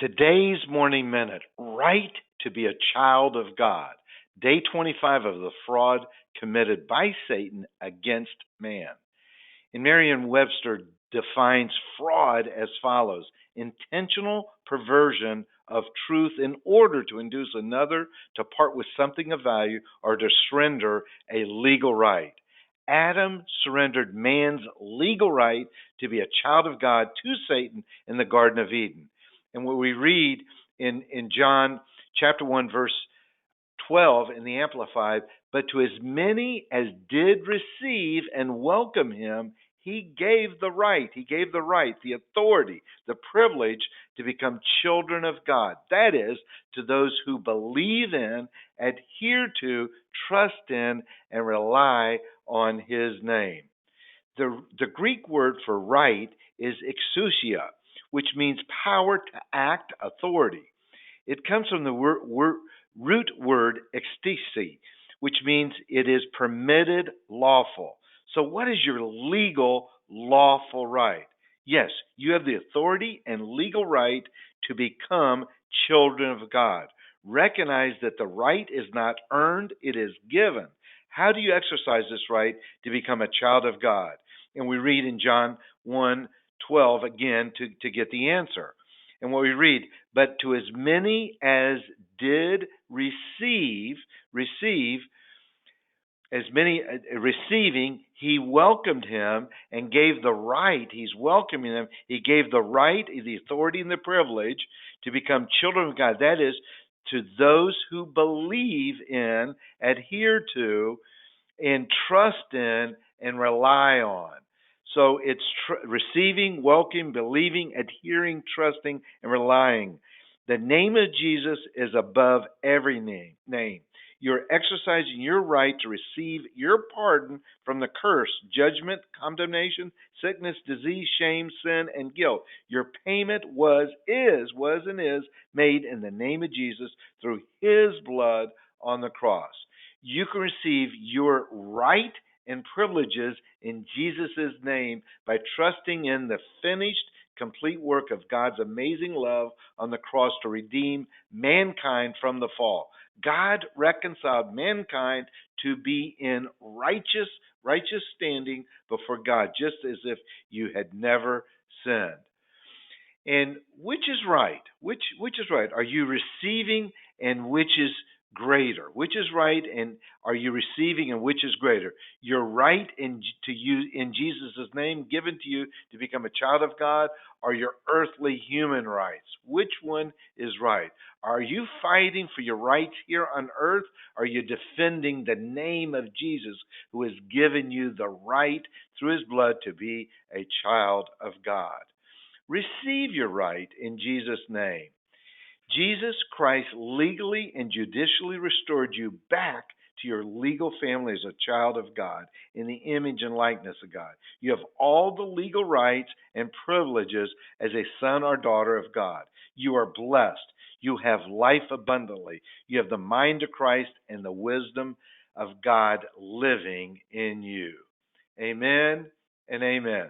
Today's Morning Minute, right to be a child of God. Day 25 of the fraud committed by Satan against man. And Merriam-Webster defines fraud as follows: intentional perversion of truth in order to induce another to part with something of value or to surrender a legal right. Adam surrendered man's legal right to be a child of God to Satan in the Garden of Eden. And what we read in John chapter 1, verse 12 in the Amplified, but to as many as did receive and welcome him, he gave the right, the authority, the privilege to become children of God. That is, to those who believe in, adhere to, trust in, and rely on his name. The Greek word for right is exousia, which means power to act, authority. It comes from the root word extesi, which means it is permitted, lawful. So what is your legal, lawful right? Yes, you have the authority and legal right to become children of God. Recognize that the right is not earned, it is given. How do you exercise this right to become a child of God? And we read in John 1:12 again to get the answer. And what we read, but to as many as did receive, as many receiving, he welcomed him and gave the right. He's welcoming them. He gave the right, the authority, and the privilege to become children of God. That is, to those who believe in, adhere to, and trust in, and rely on. So it's receiving, welcoming, believing, adhering, trusting, and relying. The name of Jesus is above every name. You're exercising your right to receive your pardon from the curse, judgment, condemnation, sickness, disease, shame, sin, and guilt. Your payment was and is made in the name of Jesus through his blood on the cross. You can receive your right and privileges in Jesus' name by trusting in the finished, complete work of God's amazing love on the cross to redeem mankind from the fall. God reconciled mankind to be in righteous standing before God, just as if you had never sinned. And which is right? Which is right? Are you receiving, and which is greater? Which is right, and are you receiving, and which is greater? Your right to you in Jesus' name given to you to become a child of God, or your earthly human rights? Which one is right? Are you fighting for your rights here on earth? Or are you defending the name of Jesus, who has given you the right through his blood to be a child of God? Receive your right in Jesus' name. Jesus Christ legally and judicially restored you back to your legal family as a child of God in the image and likeness of God. You have all the legal rights and privileges as a son or daughter of God. You are blessed. You have life abundantly. You have the mind of Christ and the wisdom of God living in you. Amen and amen.